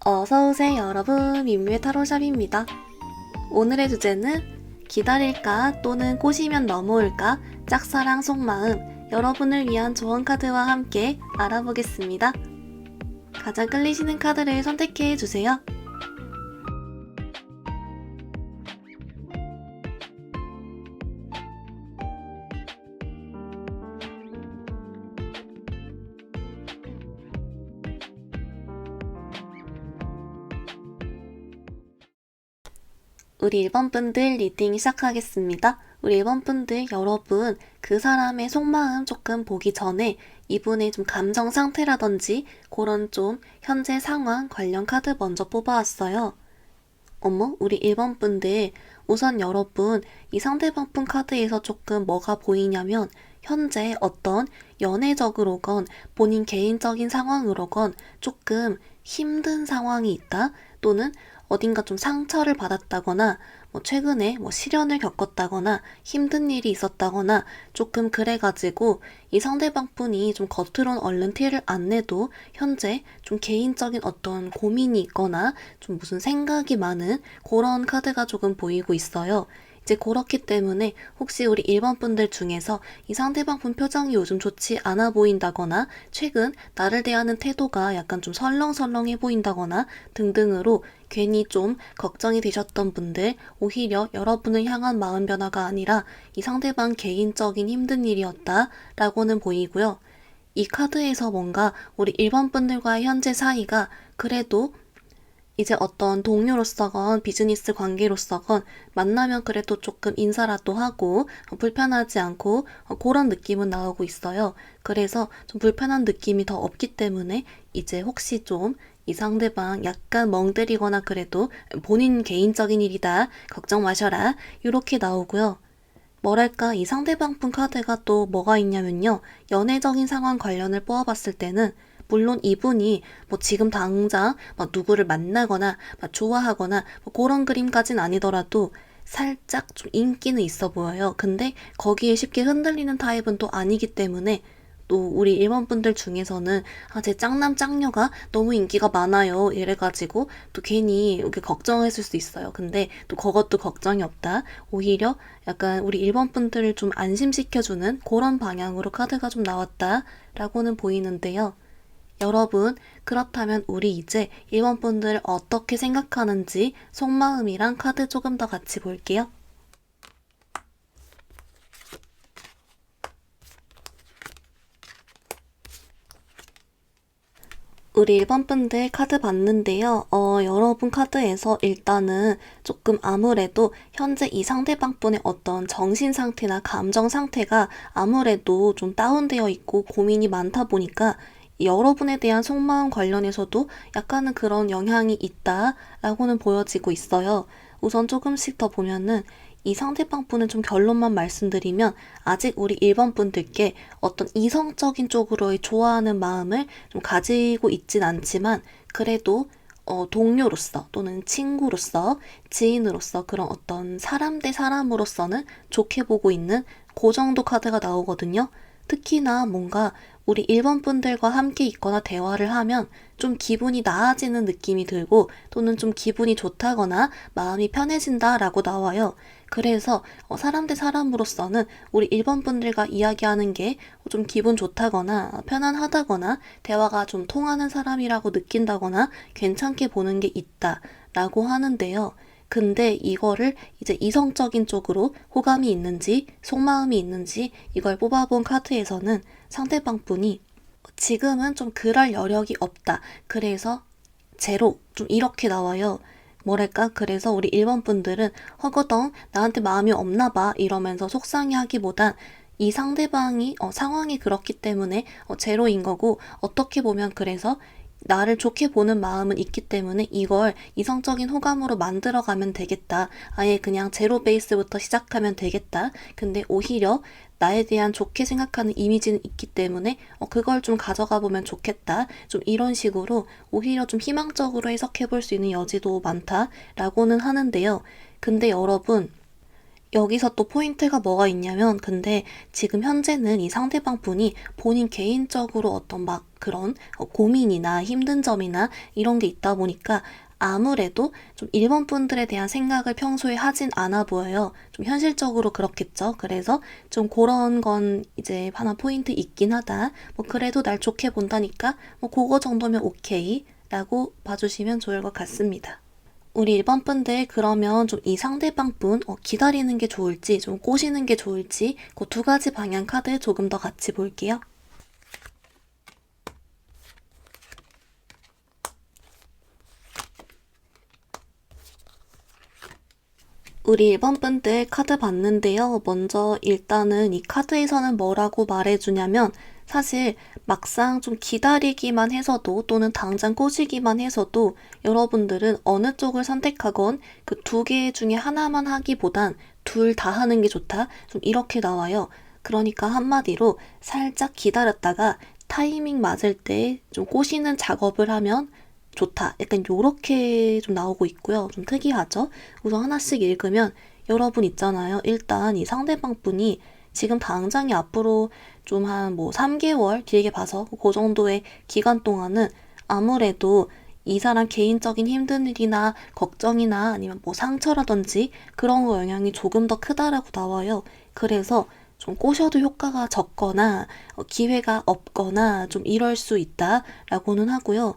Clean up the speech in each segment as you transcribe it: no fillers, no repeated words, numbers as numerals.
어서오세요 여러분, 민묘의 타로샵입니다. 오늘의 주제는 기다릴까 또는 꼬시면 넘어올까 짝사랑 속마음, 여러분을 위한 조언 카드와 함께 알아보겠습니다. 가장 끌리시는 카드를 선택해 주세요. 우리 1번분들 리딩 시작하겠습니다. 우리 1번분들 여러분, 그 사람의 속마음 조금 보기 전에 이분의 좀 감정 상태라든지 그런 좀 현재 상황 관련 카드 먼저 뽑아왔어요. 어머, 우리 1번분들 우선 여러분, 이 상대방 분 카드에서 조금 뭐가 보이냐면 현재 어떤 연애적으로건 본인 개인적인 상황으로건 조금 힘든 상황이 있다, 또는 어딘가 좀 상처를 받았다거나 최근에 시련을 겪었다거나 힘든 일이 있었다거나 조금 그래가지고 이 상대방 분이 좀 겉으론 얼른 티를 안 내도 현재 좀 개인적인 어떤 고민이 있거나 좀 무슨 생각이 많은 그런 카드가 조금 보이고 있어요. 이제 그렇기 때문에 혹시 우리 1번 분들 중에서 이 상대방 분 표정이 요즘 좋지 않아 보인다거나 최근 나를 대하는 태도가 약간 좀 설렁설렁해 보인다거나 등등으로 괜히 좀 걱정이 되셨던 분들, 오히려 여러분을 향한 마음 변화가 아니라 이 상대방 개인적인 힘든 일이었다 라고는 보이고요. 이 카드에서 뭔가 우리 1번 분들과의 현재 사이가 그래도 이제 어떤 동료로서건 비즈니스 관계로서건 만나면 그래도 조금 인사라도 하고 불편하지 않고 그런 느낌은 나오고 있어요. 그래서 좀 불편한 느낌이 더 없기 때문에 이제 혹시 좀 이 상대방 약간 멍때리거나 그래도 본인 개인적인 일이다, 걱정 마셔라, 이렇게 나오고요. 뭐랄까, 이 상대방 분 카드가 또 뭐가 있냐면요, 연애적인 상황 관련을 뽑아봤을 때는 물론 이분이 지금 당장 누구를 만나거나 좋아하거나 그런 그림까진 아니더라도 살짝 좀 인기는 있어 보여요. 근데 거기에 쉽게 흔들리는 타입은 또 아니기 때문에 또 우리 일본분들 중에서는 제 짱남 짱녀가 너무 인기가 많아요 이래가지고 또 괜히 이렇게 걱정했을 수 있어요. 근데 또 그것도 걱정이 없다, 오히려 약간 우리 일본분들을 좀 안심시켜주는 그런 방향으로 카드가 좀 나왔다 라고는 보이는데요. 여러분, 그렇다면 우리 이제 1번분들 어떻게 생각하는지 속마음이랑 카드 조금 더 같이 볼게요. 우리 1번분들 카드 봤는데요. 여러분 카드에서 일단은 조금 아무래도 현재 이 상대방 분의 어떤 정신 상태나 감정 상태가 아무래도 좀 다운되어 있고 고민이 많다 보니까 여러분에 대한 속마음 관련해서도 약간은 그런 영향이 있다라고는 보여지고 있어요. 우선 조금씩 더 보면은 이 상대방 분은 좀 결론만 말씀드리면 아직 우리 1번 분들께 어떤 이성적인 쪽으로의 좋아하는 마음을 좀 가지고 있진 않지만 그래도 동료로서 또는 친구로서 지인으로서 그런 어떤 사람 대 사람으로서는 좋게 보고 있는 그 정도 카드가 나오거든요. 특히나 뭔가 우리 1번 분들과 함께 있거나 대화를 하면 좀 기분이 나아지는 느낌이 들고 또는 좀 기분이 좋다거나 마음이 편해진다라고 나와요. 그래서 사람 대 사람으로서는 우리 1번 분들과 이야기하는 게 좀 기분 좋다거나 편안하다거나 대화가 좀 통하는 사람이라고 느낀다거나 괜찮게 보는 게 있다라고 하는데요. 근데 이거를 이제 이성적인 쪽으로 호감이 있는지 속마음이 있는지 이걸 뽑아본 카드에서는 상대방 분이 지금은 좀 그럴 여력이 없다, 그래서 제로, 좀 이렇게 나와요. 뭐랄까, 그래서 우리 1번 분들은 허거덩 나한테 마음이 없나 봐 이러면서 속상해하기보단 이 상대방이 상황이 그렇기 때문에 제로인 거고, 어떻게 보면 그래서 나를 좋게 보는 마음은 있기 때문에 이걸 이성적인 호감으로 만들어가면 되겠다, 아예 그냥 제로 베이스부터 시작하면 되겠다, 근데 오히려 나에 대한 좋게 생각하는 이미지는 있기 때문에 그걸 좀 가져가 보면 좋겠다, 좀 이런 식으로 오히려 좀 희망적으로 해석해 볼 수 있는 여지도 많다라고는 하는데요. 근데 여러분, 여기서 또 포인트가 뭐가 있냐면, 근데 지금 현재는 이 상대방 분이 본인 개인적으로 어떤 막 그런 고민이나 힘든 점이나 이런 게 있다 보니까 아무래도 좀 일본 분들에 대한 생각을 평소에 하진 않아 보여요. 좀 현실적으로 그렇겠죠. 그래서 좀 그런 건 이제 하나 포인트 있긴 하다. 뭐 그래도 날 좋게 본다니까 뭐 그거 정도면 오케이 라고 봐주시면 좋을 것 같습니다. 우리 일반 분들 그러면 좀 이 상대방 분 기다리는 게 좋을지 좀 꼬시는 게 좋을지 그 두 가지 방향 카드 조금 더 같이 볼게요. 우리 일반 분들 카드 봤는데요. 먼저 일단은 이 카드에서는 뭐라고 말해주냐면 사실 막상 좀 기다리기만 해서도 또는 당장 꼬시기만 해서도 여러분들은 어느 쪽을 선택하건 그 두 개 중에 하나만 하기보단 둘 다 하는 게 좋다. 좀 이렇게 나와요. 그러니까 한마디로 살짝 기다렸다가 타이밍 맞을 때 좀 꼬시는 작업을 하면 좋다. 약간 요렇게 좀 나오고 있고요. 좀 특이하죠? 우선 하나씩 읽으면 여러분 있잖아요. 일단 이 상대방 분이 지금 당장이 앞으로 좀 한 뭐 3개월 길게 봐서 그 정도의 기간 동안은 아무래도 이 사람 개인적인 힘든 일이나 걱정이나 아니면 뭐 상처라든지 그런 거 영향이 조금 더 크다라고 나와요. 그래서 좀 꼬셔도 효과가 적거나 기회가 없거나 좀 이럴 수 있다라고는 하고요.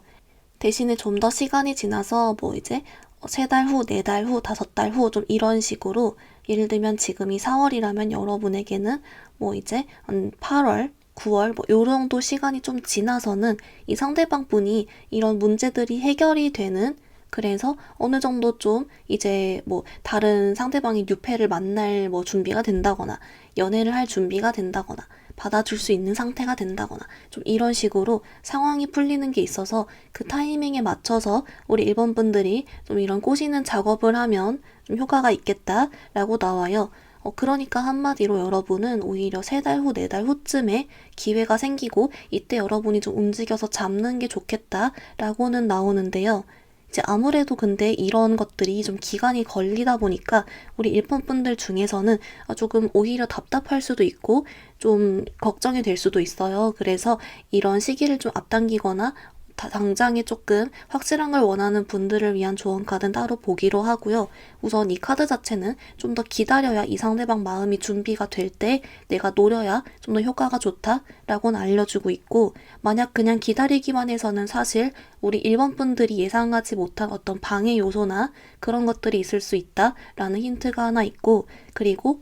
대신에 좀 더 시간이 지나서 뭐 이제 3달 후, 4달 후, 5달 후 좀 이런 식으로 예를 들면 지금이 4월이라면 여러분에게는 뭐 이제 한 8월, 9월 뭐 요 정도 시간이 좀 지나서는 이 상대방 분이 이런 문제들이 해결이 되는 그래서 어느 정도 좀 이제 뭐 다른 상대방이 뉴페를 만날 뭐 준비가 된다거나 연애를 할 준비가 된다거나 받아줄 수 있는 상태가 된다거나 좀 이런 식으로 상황이 풀리는 게 있어서 그 타이밍에 맞춰서 우리 일본 분들이 좀 이런 꼬시는 작업을 하면 좀 효과가 있겠다라고 나와요. 그러니까 한마디로 여러분은 오히려 3달 후, 4달 후쯤에 기회가 생기고 이때 여러분이 좀 움직여서 잡는 게 좋겠다라고는 나오는데요. 이제 아무래도 근데 이런 것들이 좀 기간이 걸리다 보니까 우리 일본 분들 중에서는 조금 오히려 답답할 수도 있고 좀 걱정이 될 수도 있어요. 그래서 이런 시기를 좀 앞당기거나 당장에 조금 확실한 걸 원하는 분들을 위한 조언 카드는 따로 보기로 하고요. 우선 이 카드 자체는 좀 더 기다려야 이 상대방 마음이 준비가 될 때 내가 노려야 좀 더 효과가 좋다라고는 알려주고 있고 만약 그냥 기다리기만 해서는 사실 우리 일본 분들이 예상하지 못한 어떤 방해 요소나 그런 것들이 있을 수 있다라는 힌트가 하나 있고 그리고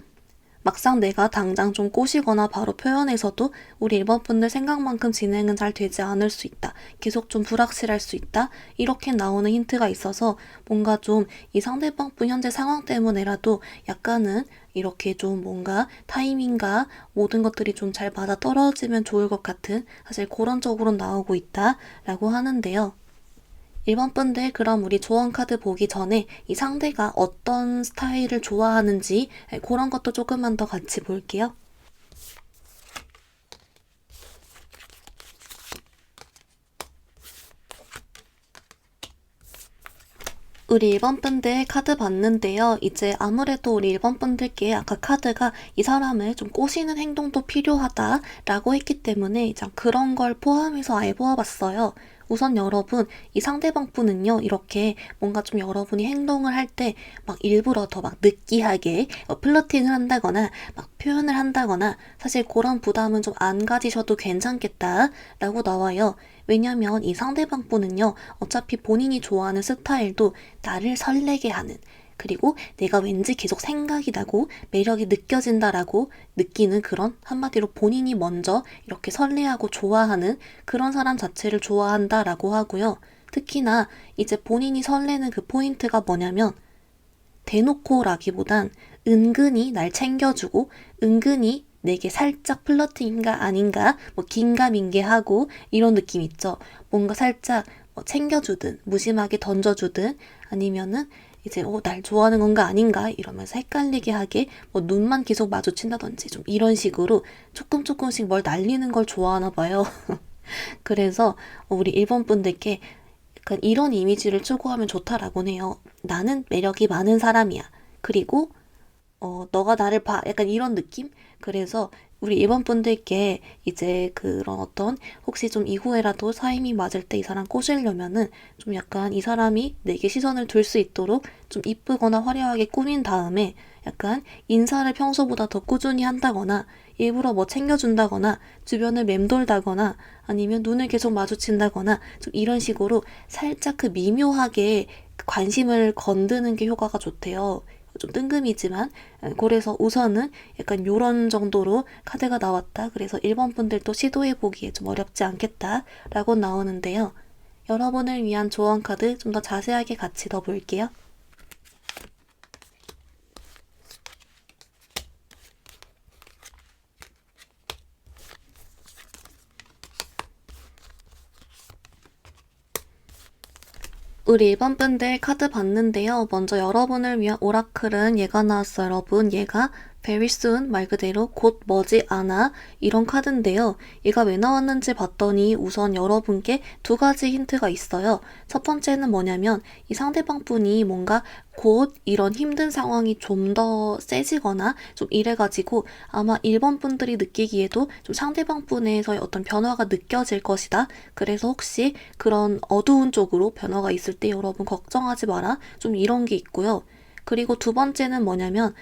막상 내가 당장 좀 꼬시거나 바로 표현해서도 우리 일본 분들 생각만큼 진행은 잘 되지 않을 수 있다. 계속 좀 불확실할 수 있다. 이렇게 나오는 힌트가 있어서 뭔가 좀 이 상대방 분 현재 상황 때문에라도 약간은 이렇게 좀 뭔가 타이밍과 모든 것들이 좀 잘 맞아 떨어지면 좋을 것 같은 사실 그런 쪽으로 나오고 있다라고 하는데요. 일반 분들 그럼 우리 조언 카드 보기 전에 이 상대가 어떤 스타일을 좋아하는지 그런 것도 조금만 더 같이 볼게요. 우리 1번 분들 카드 봤는데요. 이제 아무래도 우리 1번 분들께 아까 카드가 이 사람을 좀 꼬시는 행동도 필요하다라고 했기 때문에 이제 그런 걸 포함해서 아예 보아봤어요. 우선 여러분, 이 상대방 분은요, 이렇게 뭔가 좀 여러분이 행동을 할 때 막 일부러 더 막 느끼하게 플러팅을 한다거나 막 표현을 한다거나 사실 그런 부담은 좀 안 가지셔도 괜찮겠다라고 나와요. 왜냐면 이 상대방 분은요, 어차피 본인이 좋아하는 스타일도 나를 설레게 하는, 그리고 내가 왠지 계속 생각이 나고 매력이 느껴진다라고 느끼는 그런 한마디로 본인이 먼저 이렇게 설레하고 좋아하는 그런 사람 자체를 좋아한다라고 하고요. 특히나 이제 본인이 설레는 그 포인트가 뭐냐면 대놓고라기보단 은근히 날 챙겨주고 은근히 내게 살짝 플러팅인가 아닌가 뭐 긴가민가하고 이런 느낌 있죠. 뭔가 살짝 챙겨주든 무심하게 던져주든 아니면은 이제 날 좋아하는 건가 아닌가 이러면서 헷갈리게 하게 뭐 눈만 계속 마주친다든지 좀 이런 식으로 조금씩 뭘 날리는 걸 좋아하나 봐요. 그래서 우리 일본 분들께 약간 이런 이미지를 추구하면 좋다라고 해요. 나는 매력이 많은 사람이야. 그리고 너가 나를 봐. 약간 이런 느낌? 그래서 우리 일본 분들께 이제 그런 어떤 혹시 좀 이후에라도 타이밍 맞을 때 이 사람 꼬시려면은 좀 약간 이 사람이 내게 시선을 둘 수 있도록 좀 이쁘거나 화려하게 꾸민 다음에 약간 인사를 평소보다 더 꾸준히 한다거나 일부러 뭐 챙겨준다거나 주변을 맴돌다거나 아니면 눈을 계속 마주친다거나 좀 이런 식으로 살짝 그 미묘하게 관심을 건드는 게 효과가 좋대요. 좀 뜬금이지만 그래서 우선은 약간 요런 정도로 카드가 나왔다. 그래서 1번 분들도 시도해보기에 좀 어렵지 않겠다라고 나오는데요. 여러분을 위한 조언 카드 좀 더 자세하게 같이 더 볼게요. 우리 1번 분들 카드 봤는데요. 먼저 여러분을 위한 오라클은 얘가 나왔어요. 여러분, 얘가 very soon 말 그대로 곧 머지않아 이런 카드인데요. 얘가 왜 나왔는지 봤더니 우선 여러분께 두 가지 힌트가 있어요. 첫 번째는 뭐냐면 이 상대방 분이 뭔가 곧 이런 힘든 상황이 좀 더 세지거나 좀 이래가지고 아마 1번 분들이 느끼기에도 좀 상대방 분에서의 어떤 변화가 느껴질 것이다. 그래서 혹시 그런 어두운 쪽으로 변화가 있을 때 여러분 걱정하지 마라. 좀 이런 게 있고요. 그리고 두 번째는 뭐냐면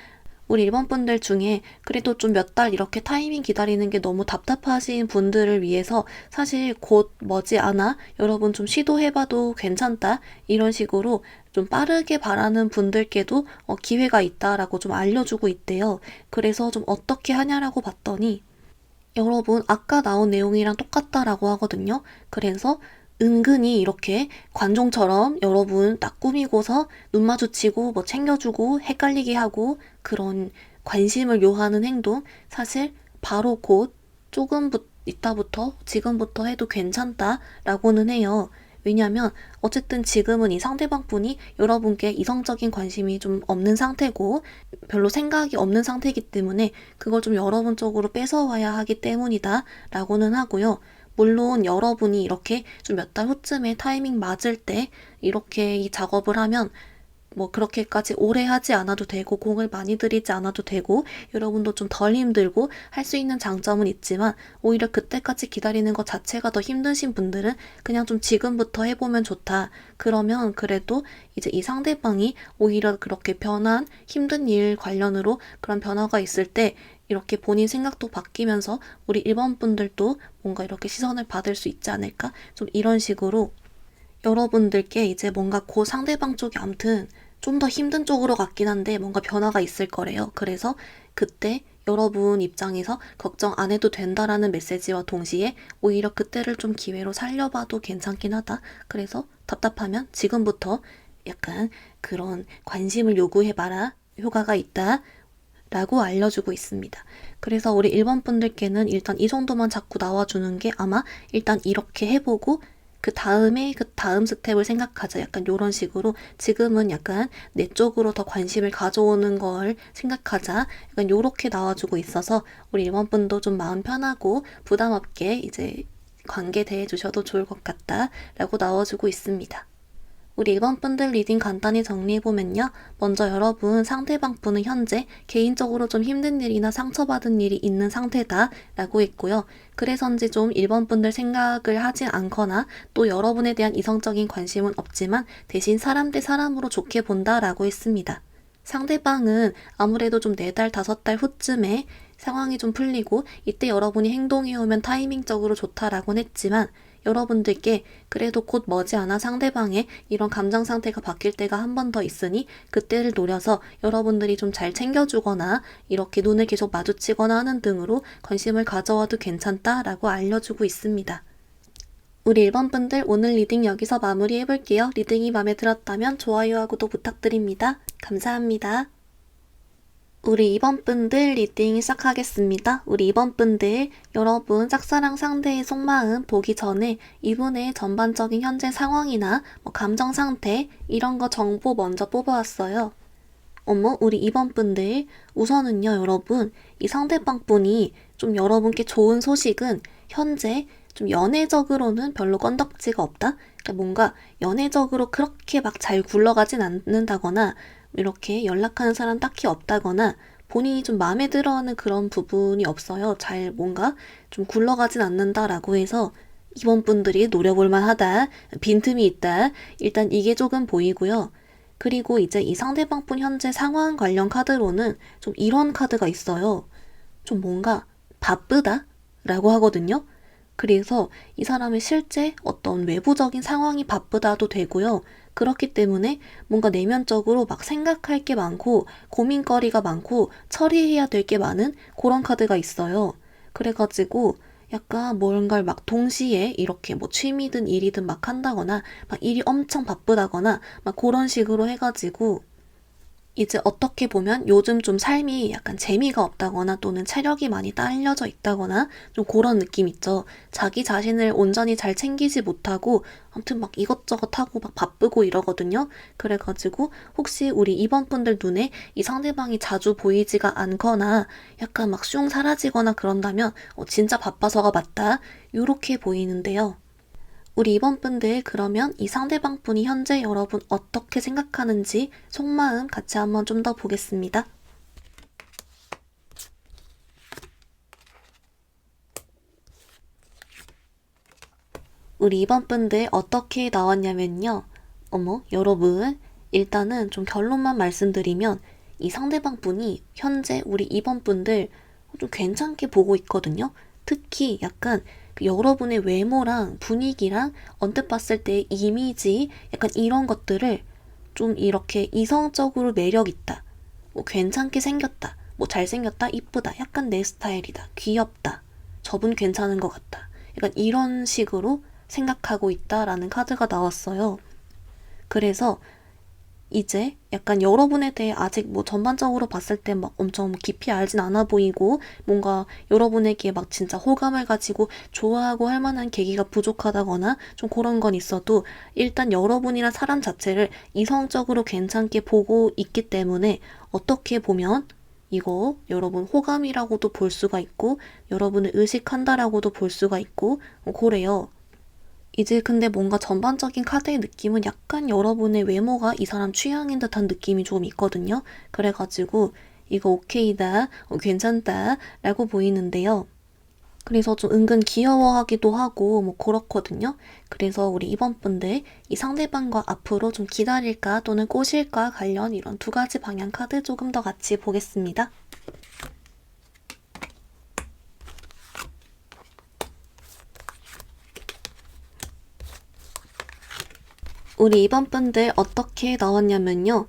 우리 일본 분들 중에 그래도 좀 몇 달 이렇게 타이밍 기다리는 게 너무 답답하신 분들을 위해서 사실 곧 머지않아 여러분 좀 시도해봐도 괜찮다 이런 식으로 좀 빠르게 바라는 분들께도 기회가 있다라고 좀 알려주고 있대요. 그래서 좀 어떻게 하냐라고 봤더니 여러분 아까 나온 내용이랑 똑같다라고 하거든요. 그래서 은근히 이렇게 관종처럼 여러분 딱 꾸미고서 눈 마주치고 뭐 챙겨주고 헷갈리게 하고 그런 관심을 요하는 행동 사실 바로 곧 조금 이따부터 지금부터 해도 괜찮다라고는 해요. 왜냐면 어쨌든 지금은 이 상대방 분이 여러분께 이성적인 관심이 좀 없는 상태고 별로 생각이 없는 상태이기 때문에 그걸 좀 여러분 쪽으로 뺏어와야 하기 때문이다 라고는 하고요. 물론 여러분이 이렇게 좀 몇 달 후쯤에 타이밍 맞을 때 이렇게 이 작업을 하면 뭐 그렇게까지 오래 하지 않아도 되고 공을 많이 들이지 않아도 되고 여러분도 좀 덜 힘들고 할 수 있는 장점은 있지만 오히려 그때까지 기다리는 것 자체가 더 힘드신 분들은 그냥 좀 지금부터 해보면 좋다. 그러면 그래도 이제 이 상대방이 오히려 그렇게 변한 힘든 일 관련으로 그런 변화가 있을 때 이렇게 본인 생각도 바뀌면서 우리 일본 분들도 뭔가 이렇게 시선을 받을 수 있지 않을까? 좀 이런 식으로 여러분들께 이제 뭔가 그 상대방 쪽이 암튼 좀 더 힘든 쪽으로 갔긴 한데 뭔가 변화가 있을 거래요. 그래서 그때 여러분 입장에서 걱정 안 해도 된다라는 메시지와 동시에 오히려 그때를 좀 기회로 살려봐도 괜찮긴 하다. 그래서 답답하면 지금부터 약간 그런 관심을 요구해봐라. 효과가 있다. 라고 알려주고 있습니다. 그래서 우리 1번 분들께는 일단 이 정도만 자꾸 나와주는 게 아마 일단 이렇게 해보고 그 다음에 그 다음 스텝을 생각하자. 약간 요런 식으로 지금은 약간 내 쪽으로 더 관심을 가져오는 걸 생각하자. 약간 요렇게 나와주고 있어서 우리 1번 분도 좀 마음 편하고 부담 없게 이제 관계 대해주셔도 좋을 것 같다. 라고 나와주고 있습니다. 우리 1번 분들 리딩 간단히 정리해보면요. 먼저 여러분 상대방 분은 현재 개인적으로 좀 힘든 일이나 상처받은 일이 있는 상태다 라고 했고요. 그래서인지 좀 1번 분들 생각을 하지 않거나 또 여러분에 대한 이성적인 관심은 없지만 대신 사람 대 사람으로 좋게 본다 라고 했습니다. 상대방은 아무래도 좀 4달, 5달 후쯤에 상황이 좀 풀리고 이때 여러분이 행동해오면 타이밍적으로 좋다라고는 했지만 여러분들께 그래도 곧 머지않아 상대방의 이런 감정 상태가 바뀔 때가 한 번 더 있으니 그때를 노려서 여러분들이 좀 잘 챙겨주거나 이렇게 눈을 계속 마주치거나 하는 등으로 관심을 가져와도 괜찮다라고 알려주고 있습니다. 우리 1번 분들 오늘 리딩 여기서 마무리해볼게요. 리딩이 마음에 들었다면 좋아요와 구독 부탁드립니다. 감사합니다. 우리 2번 분들 리딩 시작하겠습니다. 우리 2번 분들 여러분 짝사랑 상대의 속마음 보기 전에 이분의 전반적인 현재 상황이나 뭐 감정 상태 이런 거 정보 먼저 뽑아왔어요. 어머 우리 2번 분들 우선은요 여러분 이 상대방 분이 좀 여러분께 좋은 소식은 현재 좀 연애적으로는 별로 건덕지가 없다? 그러니까 뭔가 연애적으로 그렇게 막 잘 굴러가진 않는다거나 이렇게 연락하는 사람 딱히 없다거나 본인이 좀 마음에 들어하는 그런 부분이 없어요. 잘 뭔가 좀 굴러가진 않는다라고 해서 이번 분들이 노려볼 만하다, 빈틈이 있다. 일단 이게 조금 보이고요. 그리고 이제 이 상대방 분 현재 상황 관련 카드로는 좀 이런 카드가 있어요. 좀 뭔가 바쁘다? 라고 하거든요. 그래서 이 사람의 실제 어떤 외부적인 상황이 바쁘다도 되고요. 그렇기 때문에 뭔가 내면적으로 막 생각할 게 많고 고민거리가 많고 처리해야 될 게 많은 그런 카드가 있어요. 그래가지고 약간 뭔가를 막 동시에 이렇게 뭐 취미든 일이든 막 한다거나 막 일이 엄청 바쁘다거나 막 그런 식으로 해가지고 이제 어떻게 보면 요즘 좀 삶이 약간 재미가 없다거나 또는 체력이 많이 딸려져 있다거나 좀 그런 느낌 있죠. 자기 자신을 온전히 잘 챙기지 못하고 아무튼 막 이것저것 하고 막 바쁘고 이러거든요. 그래가지고 혹시 우리 이번 분들 눈에 이 상대방이 자주 보이지가 않거나 약간 막 슝 사라지거나 그런다면 진짜 바빠서가 맞다. 요렇게 보이는데요. 우리 이번 분들 그러면 이 상대방 분이 현재 여러분 어떻게 생각하는지 속마음 같이 한번 좀 더 보겠습니다. 우리 이번 분들 어떻게 나왔냐면요. 어머, 여러분. 일단은 좀 결론만 말씀드리면 이 상대방 분이 현재 우리 이번 분들 좀 괜찮게 보고 있거든요. 특히 약간 그 여러분의 외모랑 분위기랑 언뜻 봤을 때 이미지 약간 이런 것들을 좀 이렇게 이성적으로 매력 있다. 뭐 괜찮게 생겼다. 뭐 잘생겼다, 이쁘다, 약간 내 스타일이다, 귀엽다, 저분 괜찮은 것 같다. 약간 이런 식으로 생각하고 있다라는 카드가 나왔어요. 그래서 이제 약간 여러분에 대해 아직 뭐 전반적으로 봤을 때 막 엄청 깊이 알진 않아 보이고 뭔가 여러분에게 막 진짜 호감을 가지고 좋아하고 할 만한 계기가 부족하다거나 좀 그런 건 있어도 일단 여러분이란 사람 자체를 이성적으로 괜찮게 보고 있기 때문에 어떻게 보면 이거 여러분 호감이라고도 볼 수가 있고 여러분을 의식한다라고도 볼 수가 있고 그래요. 이제 근데 뭔가 전반적인 카드의 느낌은 약간 여러분의 외모가 이 사람 취향인 듯한 느낌이 좀 있거든요. 그래가지고 이거 오케이다, 괜찮다 라고 보이는데요. 그래서 좀 은근 귀여워하기도 하고 뭐 그렇거든요. 그래서 우리 이번 분들 이 상대방과 앞으로 좀 기다릴까 또는 꼬실까 관련 이런 두 가지 방향 카드 조금 더 같이 보겠습니다. 우리 이번 분들 어떻게 나왔냐면요.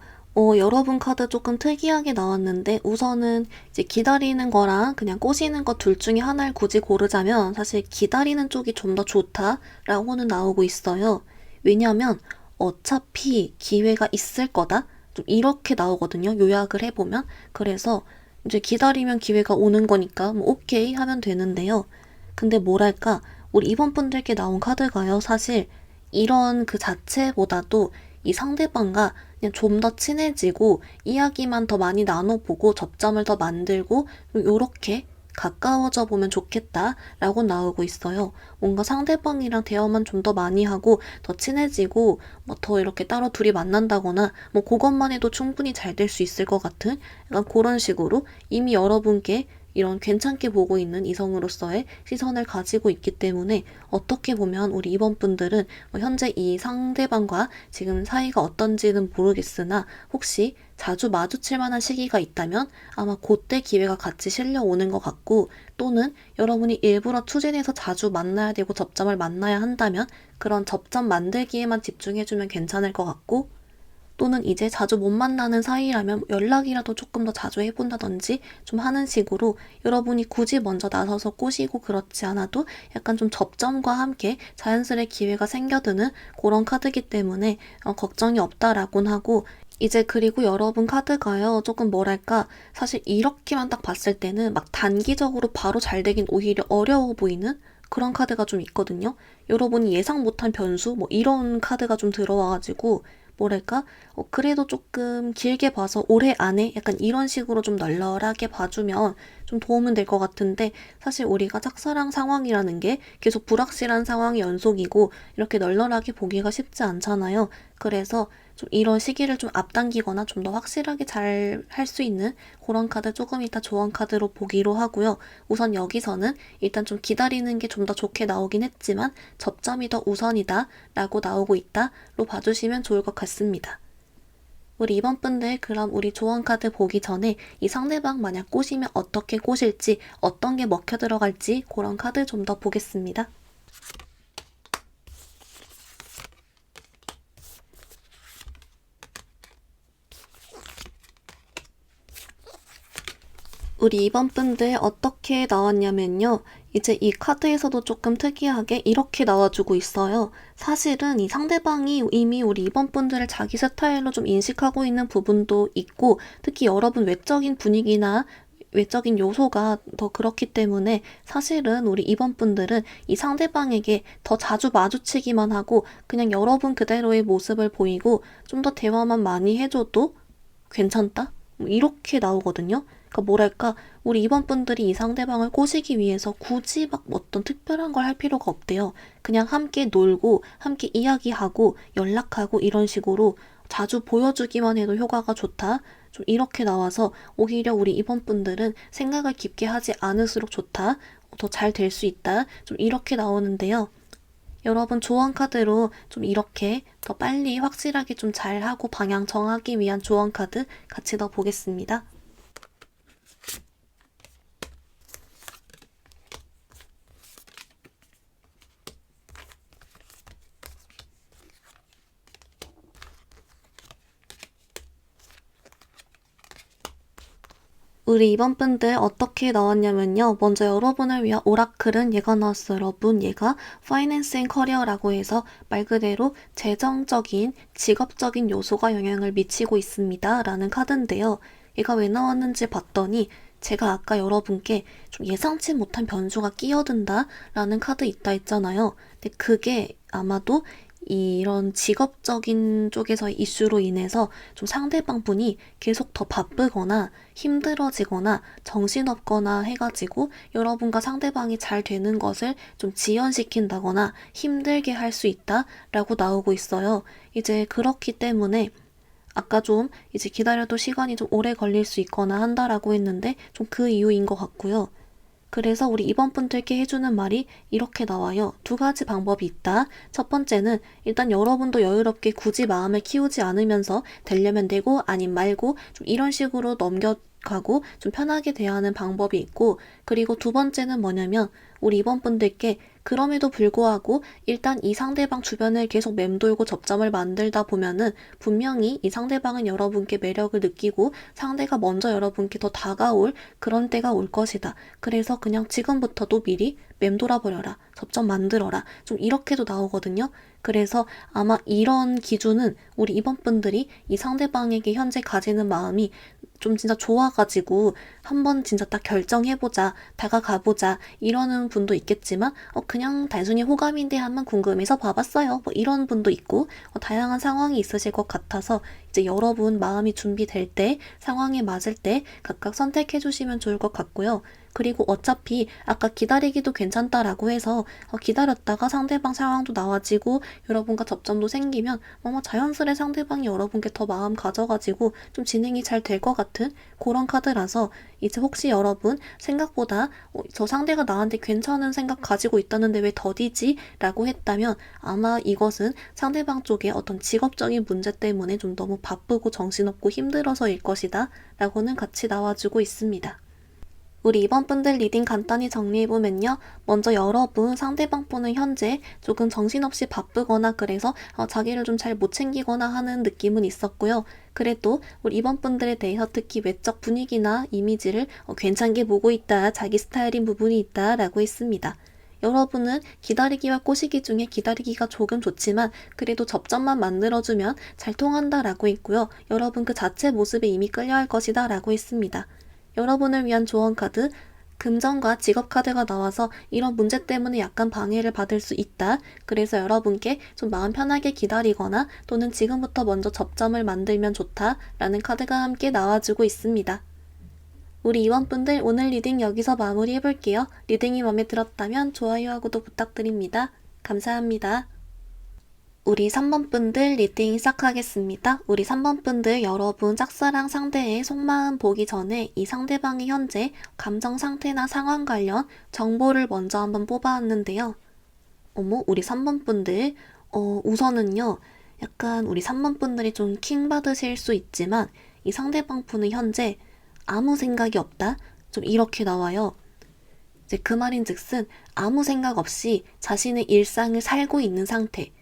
여러분 카드 조금 특이하게 나왔는데 우선은 이제 기다리는 거랑 그냥 꼬시는 거 둘 중에 하나를 굳이 고르자면 사실 기다리는 쪽이 좀 더 좋다라고는 나오고 있어요. 왜냐면 어차피 기회가 있을 거다. 좀 이렇게 나오거든요. 요약을 해보면. 그래서 이제 기다리면 기회가 오는 거니까 뭐 오케이 하면 되는데요. 근데 뭐랄까 우리 이번 분들께 나온 카드가요. 사실 이런 그 자체보다도 이 상대방과 그냥 좀 더 친해지고 이야기만 더 많이 나눠보고 접점을 더 만들고 요렇게 가까워져 보면 좋겠다라고 나오고 있어요. 뭔가 상대방이랑 대화만 좀 더 많이 하고 더 친해지고 뭐 더 이렇게 따로 둘이 만난다거나 뭐 그것만 해도 충분히 잘 될 수 있을 것 같은 약간 그런 식으로 이미 여러분께 이런 괜찮게 보고 있는 이성으로서의 시선을 가지고 있기 때문에 어떻게 보면 우리 이번 분들은 현재 이 상대방과 지금 사이가 어떤지는 모르겠으나 혹시 자주 마주칠 만한 시기가 있다면 아마 그때 기회가 같이 실려오는 것 같고 또는 여러분이 일부러 투진해서 자주 만나야 되고 접점을 만나야 한다면 그런 접점 만들기에만 집중해주면 괜찮을 것 같고 또는 이제 자주 못 만나는 사이라면 연락이라도 조금 더 자주 해본다든지 좀 하는 식으로 여러분이 굳이 먼저 나서서 꼬시고 그렇지 않아도 약간 좀 접점과 함께 자연스레 기회가 생겨드는 그런 카드이기 때문에 걱정이 없다라고는 하고 이제 그리고 여러분 카드가요. 조금 뭐랄까 사실 이렇게만 딱 봤을 때는 막 단기적으로 바로 잘 되긴 오히려 어려워 보이는 그런 카드가 좀 있거든요. 여러분이 예상 못한 변수 뭐 이런 카드가 좀 들어와가지고 뭐랄까 그래도 조금 길게 봐서 올해 안에 약간 이런 식으로 좀 널널하게 봐주면 좀 도움은 될 것 같은데 사실 우리가 짝사랑 상황이라는 게 계속 불확실한 상황의 연속이고 이렇게 널널하게 보기가 쉽지 않잖아요. 그래서 좀 이런 시기를 좀 앞당기거나 좀 더 확실하게 잘 할 수 있는 그런 카드 조금 이따 조언 카드로 보기로 하고요. 우선 여기서는 일단 좀 기다리는 게 좀 더 좋게 나오긴 했지만 접점이 더 우선이다 라고 나오고 있다로 봐주시면 좋을 것 같습니다. 우리 이번 분들 그럼 우리 조언 카드 보기 전에 이 상대방 만약 꼬시면 어떻게 꼬실지 어떤 게 먹혀 들어갈지 그런 카드 좀 더 보겠습니다. 우리 이번 분들 어떻게 나왔냐면요. 이제 이 카드에서도 조금 특이하게 이렇게 나와주고 있어요. 사실은 이 상대방이 이미 우리 이번 분들을 자기 스타일로 좀 인식하고 있는 부분도 있고 특히 여러분 외적인 분위기나 외적인 요소가 더 그렇기 때문에 사실은 우리 이번 분들은 이 상대방에게 더 자주 마주치기만 하고 그냥 여러분 그대로의 모습을 보이고 좀 더 대화만 많이 해줘도 괜찮다? 뭐 이렇게 나오거든요. 그러니까 뭐랄까 우리 이번 분들이 이 상대방을 꼬시기 위해서 굳이 막 어떤 특별한 걸 할 필요가 없대요. 그냥 함께 놀고 함께 이야기하고 연락하고 이런 식으로 자주 보여주기만 해도 효과가 좋다. 좀 이렇게 나와서 오히려 우리 이번 분들은 생각을 깊게 하지 않을수록 좋다. 더 잘 될 수 있다. 좀 이렇게 나오는데요. 여러분 조언 카드로 좀 이렇게 더 빨리 확실하게 좀 잘하고 방향 정하기 위한 조언 카드 같이 더 보겠습니다. 우리 이번 분들 어떻게 나왔냐면요. 먼저 여러분을 위한 오라클은 얘가 나왔어요. 여러분 얘가 파이낸스 앤 커리어라고 해서 말 그대로 재정적인 직업적인 요소가 영향을 미치고 있습니다. 라는 카드인데요. 얘가 왜 나왔는지 봤더니 제가 아까 여러분께 좀 예상치 못한 변수가 끼어든다 라는 카드 있다 했잖아요. 근데 그게 아마도 이런 직업적인 쪽에서의 이슈로 인해서 좀 상대방 분이 계속 더 바쁘거나 힘들어지거나 정신없거나 해가지고 여러분과 상대방이 잘 되는 것을 좀 지연시킨다거나 힘들게 할 수 있다라고 나오고 있어요. 이제 그렇기 때문에 아까 좀 이제 기다려도 시간이 좀 오래 걸릴 수 있거나 한다라고 했는데 좀 그 이유인 것 같고요. 그래서 우리 이번 분들께 해주는 말이 이렇게 나와요. 두 가지 방법이 있다. 첫 번째는 일단 여러분도 여유롭게 굳이 마음을 키우지 않으면서 되려면 되고 아님 말고 좀 이런 식으로 넘겨가고 좀 편하게 대하는 방법이 있고 그리고 두 번째는 뭐냐면 우리 이번 분들께 그럼에도 불구하고 일단 이 상대방 주변을 계속 맴돌고 접점을 만들다 보면은 분명히 이 상대방은 여러분께 매력을 느끼고 상대가 먼저 여러분께 더 다가올 그런 때가 올 것이다. 그래서 그냥 지금부터도 미리 맴돌아 버려라. 접점 만들어라. 좀 이렇게도 나오거든요. 그래서 아마 이런 기준은 우리 이번 분들이 이 상대방에게 현재 가지는 마음이 좀 진짜 좋아가지고 한번 진짜 딱 결정해보자, 다가가보자 이러는 분도 있겠지만 그냥 단순히 호감인데 한번 궁금해서 봐봤어요. 뭐 이런 분도 있고 다양한 상황이 있으실 것 같아서 이제 여러분 마음이 준비될 때, 상황에 맞을 때 각각 선택해주시면 좋을 것 같고요. 그리고 어차피 아까 기다리기도 괜찮다라고 해서 기다렸다가 상대방 상황도 나와지고 여러분과 접점도 생기면 자연스레 상대방이 여러분께 더 마음 가져가지고 좀 진행이 잘 될 것 같은 그런 카드라서 이제 혹시 여러분 생각보다 저 상대가 나한테 괜찮은 생각 가지고 있다는데 왜 더디지? 라고 했다면 아마 이것은 상대방 쪽에 어떤 직업적인 문제 때문에 좀 너무 바쁘고 정신없고 힘들어서일 것이다 라고는 같이 나와주고 있습니다. 우리 이번 분들 리딩 간단히 정리해보면요. 먼저 여러분 상대방 분은 현재 조금 정신없이 바쁘거나 그래서 자기를 좀 잘 못 챙기거나 하는 느낌은 있었고요. 그래도 우리 이번 분들에 대해서 특히 외적 분위기나 이미지를 괜찮게 보고 있다. 자기 스타일인 부분이 있다. 라고 했습니다. 여러분은 기다리기와 꼬시기 중에 기다리기가 조금 좋지만 그래도 접점만 만들어주면 잘 통한다 라고 했고요. 여러분 그 자체 모습에 이미 끌려할 것이다 라고 했습니다. 여러분을 위한 조언 카드, 금전과 직업 카드가 나와서 이런 문제 때문에 약간 방해를 받을 수 있다. 그래서 여러분께 좀 마음 편하게 기다리거나 또는 지금부터 먼저 접점을 만들면 좋다. 라는 카드가 함께 나와주고 있습니다. 우리 이원분들 오늘 리딩 여기서 마무리해볼게요. 리딩이 마음에 들었다면 좋아요와 구독 부탁드립니다. 감사합니다. 우리 3번 분들 리딩 시작하겠습니다. 우리 3번 분들 여러분 짝사랑 상대의 속마음 보기 전에 이 상대방의 현재 감정 상태나 상황 관련 정보를 먼저 한번 뽑아왔는데요. 어머, 우리 3번 분들 우선은요. 약간 우리 3번 분들이 좀 킹 받으실 수 있지만 이 상대방 분은 현재 아무 생각이 없다? 좀 이렇게 나와요. 이제 그 말인즉슨 아무 생각 없이 자신의 일상을 살고 있는 상태.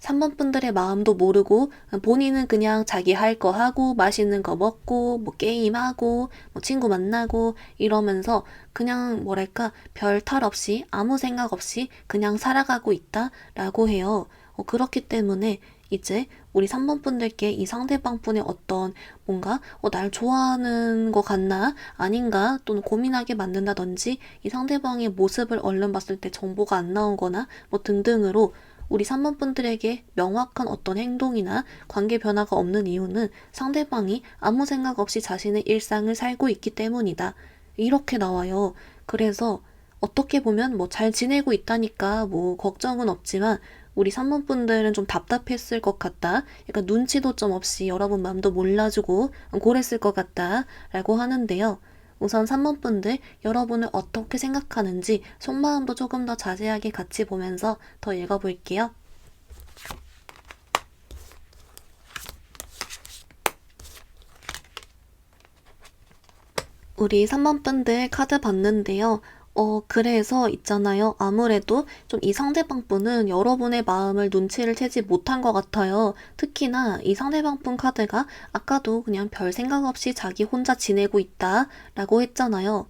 3번 분들의 마음도 모르고 본인은 그냥 자기 할 거 하고 맛있는 거 먹고 뭐 게임하고 뭐 친구 만나고 이러면서 그냥 뭐랄까 별 탈 없이 아무 생각 없이 그냥 살아가고 있다라고 해요. 그렇기 때문에 이제 우리 3번 분들께 이 상대방 분의 어떤 뭔가 날 좋아하는 것 같나 아닌가 또는 고민하게 만든다든지 이 상대방의 모습을 얼른 봤을 때 정보가 안 나온 거나 뭐 등등으로 우리 3번 분들에게 명확한 어떤 행동이나 관계 변화가 없는 이유는 상대방이 아무 생각 없이 자신의 일상을 살고 있기 때문이다. 이렇게 나와요. 그래서 어떻게 보면 뭐 잘 지내고 있다니까 뭐 걱정은 없지만 우리 3번 분들은 좀 답답했을 것 같다. 약간 눈치도 좀 없이 여러분 마음도 몰라주고 그랬을 것 같다. 라고 하는데요. 우선 3번 분들 여러분을 어떻게 생각하는지 속마음도 조금 더 자세하게 같이 보면서 더 읽어볼게요. 우리 3번 분들 카드 봤는데요. 그래서 있잖아요. 아무래도 좀 이 상대방 분은 여러분의 마음을 눈치를 채지 못한 것 같아요. 특히나 이 상대방 분 카드가 아까도 그냥 별 생각 없이 자기 혼자 지내고 있다 라고 했잖아요.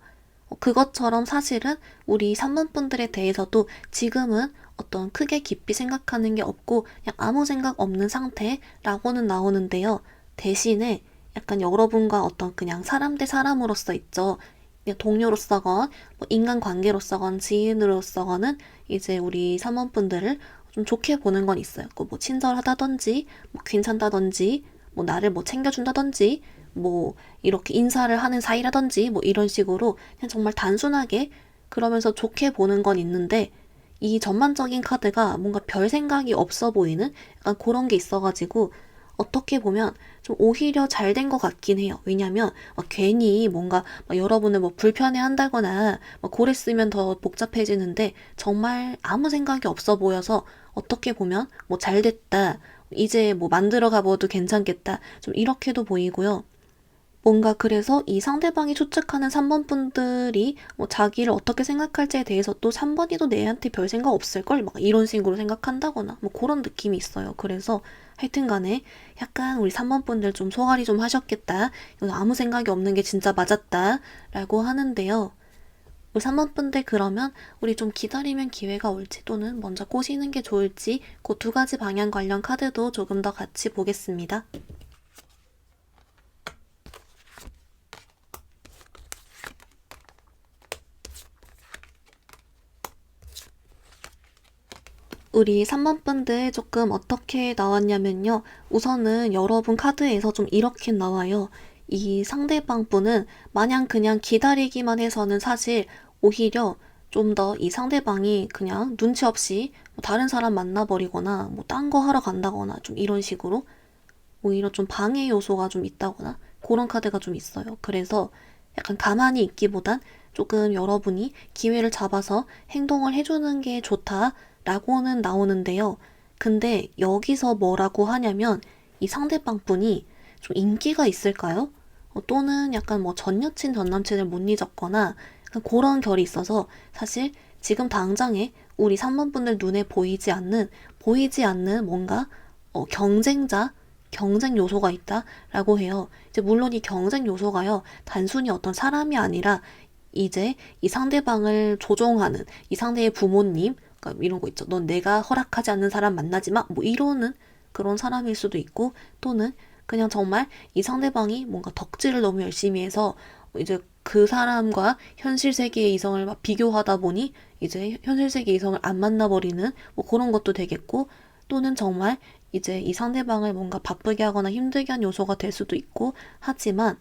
그것처럼 사실은 우리 3번 분들에 대해서도 지금은 어떤 크게 깊이 생각하는 게 없고 그냥 아무 생각 없는 상태라고는 나오는데요. 대신에 약간 여러분과 어떤 그냥 사람 대 사람으로서 있죠. 동료로서건 뭐 인간관계로서건 지인으로서건은 이제 우리 3번 분들을 좀 좋게 보는 건 있어요. 뭐 친절하다든지 뭐 괜찮다든지 뭐 나를 뭐 챙겨준다든지 뭐 이렇게 인사를 하는 사이라든지 뭐 이런 식으로 그냥 정말 단순하게 그러면서 좋게 보는 건 있는데 이 전반적인 카드가 뭔가 별 생각이 없어 보이는 약간 그런 게 있어가지고 어떻게 보면 좀 오히려 잘 된 것 같긴 해요. 왜냐면 괜히 뭔가 여러분을 뭐 불편해 한다거나 그랬으면 더 복잡해지는데 정말 아무 생각이 없어 보여서 어떻게 보면 뭐 잘 됐다. 이제 뭐 만들어 가봐도 괜찮겠다. 좀 이렇게도 보이고요. 뭔가 그래서 이 상대방이 추측하는 3번 분들이 뭐 자기를 어떻게 생각할지에 대해서 또 3번이도 내한테 별 생각 없을걸? 막 이런 식으로 생각한다거나 뭐 그런 느낌이 있어요. 그래서 하여튼 간에 약간 우리 3번 분들 좀 소갈이 좀 하셨겠다. 이건 아무 생각이 없는 게 진짜 맞았다. 라고 하는데요. 우리 3번 분들 그러면 우리 좀 기다리면 기회가 올지 또는 먼저 꼬시는 게 좋을지 그 두 가지 방향 관련 카드도 조금 더 같이 보겠습니다. 우리 3번 분들 조금 어떻게 나왔냐면요. 우선은 여러분 카드에서 좀 이렇게 나와요. 이 상대방 분은 마냥 그냥 기다리기만 해서는 사실 오히려 좀 더 이 상대방이 그냥 눈치 없이 뭐 다른 사람 만나버리거나 뭐 딴 거 하러 간다거나 좀 이런 식으로 오히려 좀 방해 요소가 좀 있다거나 그런 카드가 좀 있어요. 그래서 약간 가만히 있기보단 조금 여러분이 기회를 잡아서 행동을 해주는 게 좋다라고는 나오는데요. 근데 여기서 뭐라고 하냐면 이 상대방 분이 좀 인기가 있을까요? 또는 약간 뭐 전 여친 전 남친을 못 잊었거나 그런 결이 있어서 사실 지금 당장에 우리 3번 분들 눈에 보이지 않는 뭔가 경쟁 요소가 있다라고 해요. 이제 물론 이 경쟁 요소가요, 단순히 어떤 사람이 아니라 이제 이 상대방을 조종하는 이 상대의 부모님, 그러니까 이런 거 있죠. 넌 내가 허락하지 않는 사람 만나지 마. 뭐 이러는 그런 사람일 수도 있고, 또는 그냥 정말 이 상대방이 뭔가 덕질을 너무 열심히 해서 이제 그 사람과 현실 세계의 이성을 막 비교하다 보니 이제 현실 세계 이성을 안 만나버리는 뭐 그런 것도 되겠고, 또는 정말 이제 이 상대방을 뭔가 바쁘게 하거나 힘들게 한 요소가 될 수도 있고, 하지만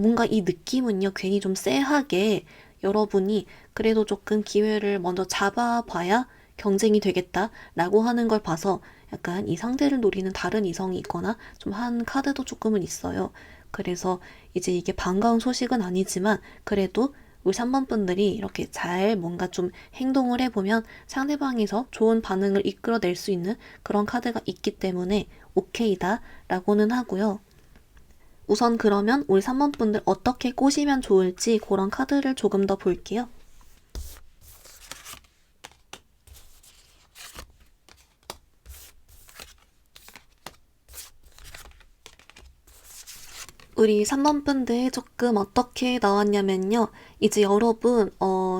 뭔가 이 느낌은요, 괜히 좀 쎄하게 여러분이 그래도 조금 기회를 먼저 잡아봐야 경쟁이 되겠다라고 하는 걸 봐서 약간 이 상대를 노리는 다른 이성이 있거나 좀 한 카드도 조금은 있어요. 그래서 이제 이게 반가운 소식은 아니지만 그래도 우리 3번 분들이 이렇게 잘 뭔가 좀 행동을 해보면 상대방에서 좋은 반응을 이끌어낼 수 있는 그런 카드가 있기 때문에 오케이다 라고는 하고요. 우선 그러면 우리 3번 분들 어떻게 꼬시면 좋을지 그런 카드를 조금 더 볼게요. 우리 3번 분들 조금 어떻게 나왔냐면요. 이제 여러분,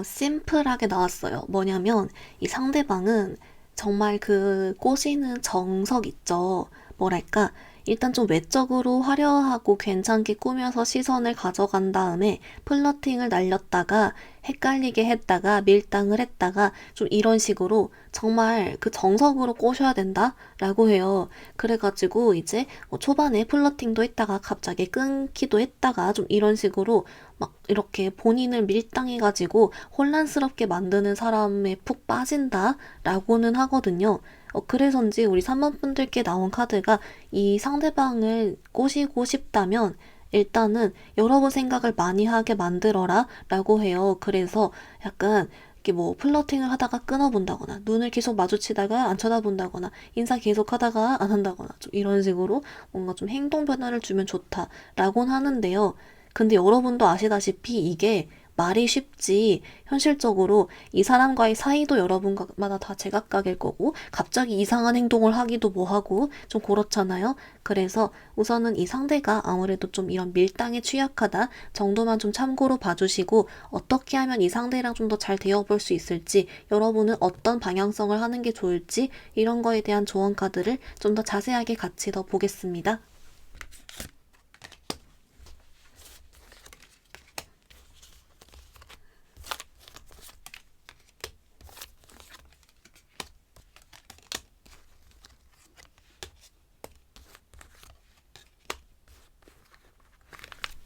심플하게 나왔어요. 뭐냐면, 이 상대방은 정말 그 꼬시는 정석 있죠. 뭐랄까, 일단 좀 외적으로 화려하고 괜찮게 꾸며서 시선을 가져간 다음에 플러팅을 날렸다가 헷갈리게 했다가 밀당을 했다가 좀 이런 식으로 정말 그 정석으로 꼬셔야 된다라고 해요. 그래가지고 이제 초반에 플러팅도 했다가 갑자기 끊기도 했다가 좀 이런 식으로 막 이렇게 본인을 밀당해가지고 혼란스럽게 만드는 사람에 푹 빠진다라고는 하거든요. 그래서인지 우리 3번 분들께 나온 카드가 이 상대방을 꼬시고 싶다면 일단은 여러분 생각을 많이 하게 만들어라 라고 해요. 그래서 약간 이렇게 뭐 플러팅을 하다가 끊어본다거나 눈을 계속 마주치다가 안 쳐다본다거나 인사 계속 하다가 안 한다거나 좀 이런 식으로 뭔가 좀 행동 변화를 주면 좋다라고는 하는데요. 근데 여러분도 아시다시피 이게 말이 쉽지 현실적으로 이 사람과의 사이도 여러분마다 다 제각각일 거고 갑자기 이상한 행동을 하기도 뭐하고 좀 그렇잖아요. 그래서 우선은 이 상대가 아무래도 좀 이런 밀당에 취약하다 정도만 좀 참고로 봐주시고 어떻게 하면 이 상대랑 좀 더 잘 대화볼 수 있을지 여러분은 어떤 방향성을 하는 게 좋을지 이런 거에 대한 조언 카드를 좀 더 자세하게 같이 더 보겠습니다.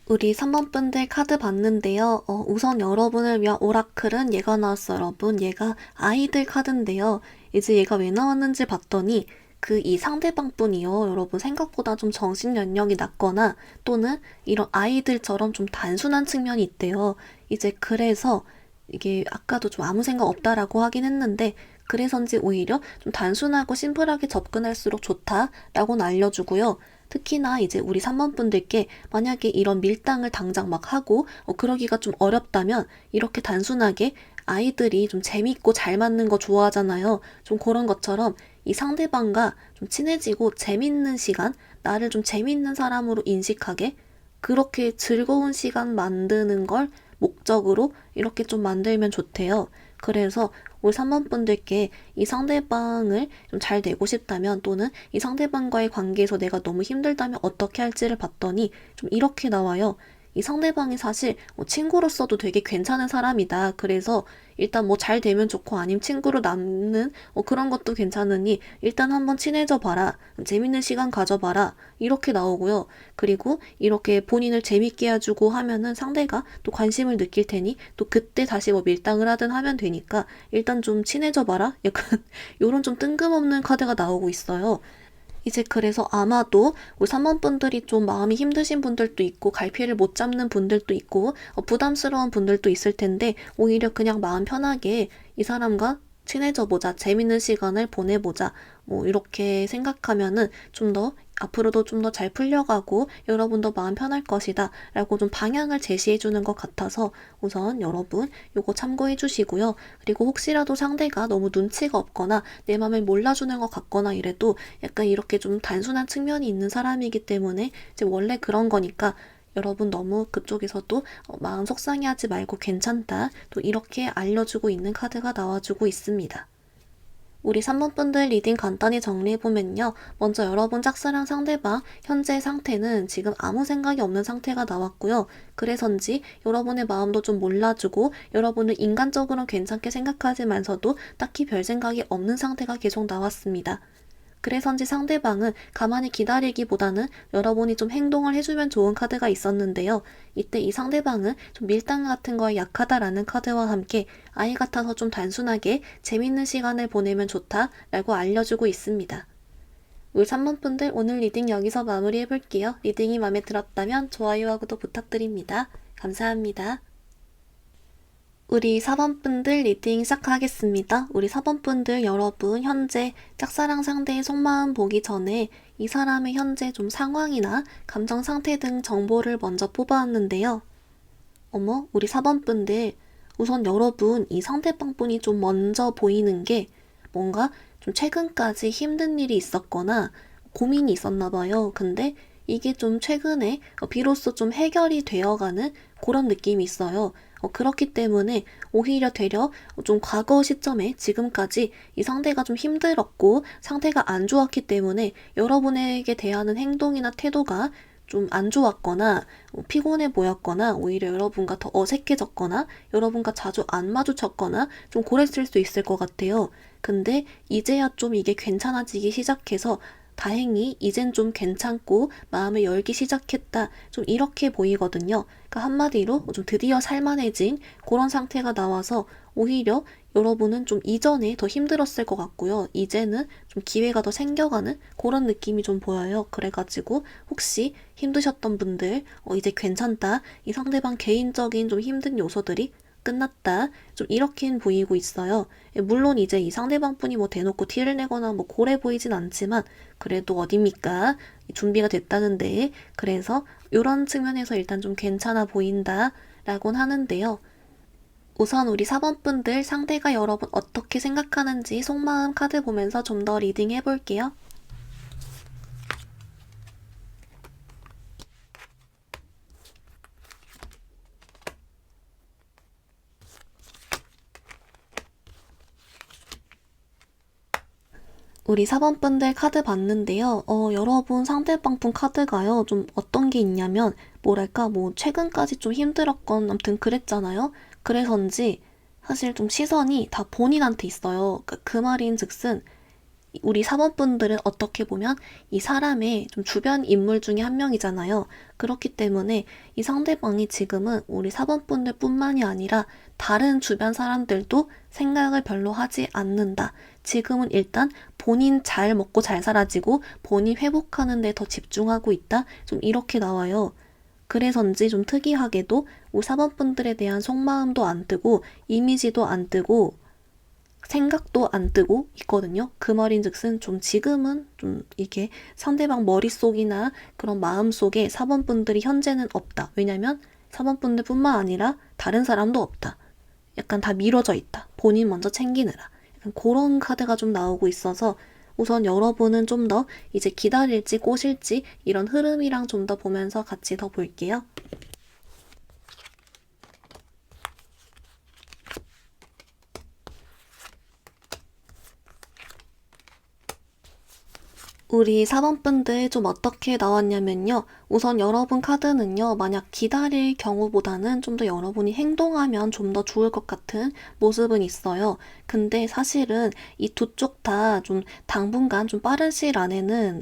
우리 3번 분들 카드 봤는데요. 우선 여러분을 위한 오라클은 얘가 나왔어요, 여러분. 얘가 아이들 카드인데요. 이제 얘가 왜 나왔는지 봤더니 그 이 상대방 분이요. 여러분 생각보다 좀 정신 연령이 낮거나 또는 이런 아이들처럼 좀 단순한 측면이 있대요. 이제 그래서 이게 아까도 좀 아무 생각 없다라고 하긴 했는데 그래서인지 오히려 좀 단순하고 심플하게 접근할수록 좋다라고는 알려주고요. 특히나 이제 우리 3번 분들께 만약에 이런 밀당을 당장 막 하고 그러기가 좀 어렵다면 이렇게 단순하게 아이들이 좀 재밌고 잘 맞는 거 좋아하잖아요. 좀 그런 것처럼 이 상대방과 좀 친해지고 재밌는 시간, 나를 좀 재밌는 사람으로 인식하게 그렇게 즐거운 시간 만드는 걸 목적으로 이렇게 좀 만들면 좋대요. 그래서 우리 3번 분들께 이 상대방을 좀 잘 되고 싶다면 또는 이 상대방과의 관계에서 내가 너무 힘들다면 어떻게 할지를 봤더니 좀 이렇게 나와요. 이 상대방이 사실 친구로서도 되게 괜찮은 사람이다. 그래서 일단 뭐 잘 되면 좋고 아니면 친구로 남는 그런 것도 괜찮으니 일단 한번 친해져 봐라. 재밌는 시간 가져봐라. 이렇게 나오고요. 그리고 이렇게 본인을 재밌게 해주고 하면은 상대가 또 관심을 느낄 테니 또 그때 다시 뭐 밀당을 하든 하면 되니까 일단 좀 친해져 봐라. 약간 요런 좀 뜬금없는 카드가 나오고 있어요. 이제 그래서 아마도 우리 3번 분들이 좀 마음이 힘드신 분들도 있고 갈피를 못 잡는 분들도 있고 부담스러운 분들도 있을 텐데 오히려 그냥 마음 편하게 이 사람과 친해져 보자, 재밌는 시간을 보내보자, 뭐 이렇게 생각하면은 좀 더 앞으로도 좀 더 잘 풀려가고 여러분도 마음 편할 것이다 라고 좀 방향을 제시해 주는 것 같아서 우선 여러분 요거 참고해 주시고요. 그리고 혹시라도 상대가 너무 눈치가 없거나 내 맘을 몰라주는 것 같거나 이래도 약간 이렇게 좀 단순한 측면이 있는 사람이기 때문에 이제 원래 그런 거니까 여러분 너무 그쪽에서도 마음 속상해하지 말고 괜찮다. 또 이렇게 알려주고 있는 카드가 나와주고 있습니다. 우리 3번 분들 리딩 간단히 정리해보면요. 먼저 여러분 짝사랑 상대방 현재 상태는 지금 아무 생각이 없는 상태가 나왔고요. 그래서인지 여러분의 마음도 좀 몰라주고 여러분을 인간적으로 괜찮게 생각하지만서도 딱히 별 생각이 없는 상태가 계속 나왔습니다. 그래서인지 상대방은 가만히 기다리기보다는 여러분이 좀 행동을 해주면 좋은 카드가 있었는데요. 이때 이 상대방은 좀 밀당 같은 거에 약하다라는 카드와 함께 아이 같아서 좀 단순하게 재밌는 시간을 보내면 좋다라고 알려주고 있습니다. 우리 3번 분들 오늘 리딩 여기서 마무리해볼게요. 리딩이 마음에 들었다면 좋아요와 구독 부탁드립니다. 감사합니다. 우리 4번 분들 리딩 시작하겠습니다. 우리 4번 분들 여러분 현재 짝사랑 상대의 속마음 보기 전에 이 사람의 현재 좀 상황이나 감정 상태 등 정보를 먼저 뽑아왔는데요. 어머, 우리 4번 분들 우선 여러분 이 상대방 분이 좀 먼저 보이는 게 뭔가 좀 최근까지 힘든 일이 있었거나 고민이 있었나 봐요. 근데 이게 좀 최근에 비로소 좀 해결이 되어가는 그런 느낌이 있어요. 그렇기 때문에 오히려 되려 좀 과거 시점에 지금까지 이 상대가 좀 힘들었고 상태가 안 좋았기 때문에 여러분에게 대하는 행동이나 태도가 좀 안 좋았거나 피곤해 보였거나 오히려 여러분과 더 어색해졌거나 여러분과 자주 안 마주쳤거나 좀 그랬을 수 있을 것 같아요. 근데 이제야 좀 이게 괜찮아지기 시작해서 다행히 이젠 좀 괜찮고 마음을 열기 시작했다. 좀 이렇게 보이거든요. 그러니까 한마디로 좀 드디어 살만해진 그런 상태가 나와서 오히려 여러분은 좀 이전에 더 힘들었을 것 같고요. 이제는 좀 기회가 더 생겨가는 그런 느낌이 좀 보여요. 그래가지고 혹시 힘드셨던 분들 이제 괜찮다. 이 상대방 개인적인 좀 힘든 요소들이 끝났다. 좀 이렇게 보이고 있어요. 물론 이제 이 상대방분이 뭐 대놓고 티를 내거나 뭐 고래 보이진 않지만 그래도 어딥니까? 준비가 됐다는데 그래서 이런 측면에서 일단 좀 괜찮아 보인다 라곤 하는데요. 우선 우리 4번 분들 상대가 여러분 어떻게 생각하는지 속마음 카드 보면서 좀 더 리딩 해볼게요. 우리 4번 분들 카드 봤는데요. 여러분 상대방 분 카드가요. 좀 어떤 게 있냐면 뭐랄까 뭐 최근까지 좀 힘들었건 아무튼 그랬잖아요. 그래서인지 사실 좀 시선이 다 본인한테 있어요. 그 말인 즉슨 우리 4번 분들은 어떻게 보면 이 사람의 좀 주변 인물 중에 한 명이잖아요. 그렇기 때문에 이 상대방이 지금은 우리 4번 분들 뿐만이 아니라 다른 주변 사람들도 생각을 별로 하지 않는다. 지금은 일단 본인 잘 먹고 잘 살아지고 본인 회복하는 데 더 집중하고 있다. 좀 이렇게 나와요. 그래서인지 좀 특이하게도 우리 4번 분들에 대한 속마음도 안 뜨고 이미지도 안 뜨고 생각도 안 뜨고 있거든요. 그 말인즉슨 좀 지금은 좀 이게 상대방 머릿속이나 그런 마음속에 4번 분들이 현재는 없다. 왜냐면 4번 분들 뿐만 아니라 다른 사람도 없다. 약간 다 미뤄져 있다. 본인 먼저 챙기느라. 약간 그런 카드가 좀 나오고 있어서 우선 여러분은 좀 더 이제 기다릴지 꼬실지 이런 흐름이랑 좀 더 보면서 같이 더 볼게요. 우리 4번 분들 좀 어떻게 나왔냐면요. 우선 여러분 카드는요. 만약 기다릴 경우보다는 좀 더 여러분이 행동하면 좀 더 좋을 것 같은 모습은 있어요. 근데 사실은 이 두 쪽 다 좀 당분간 좀 빠른 시일 안에는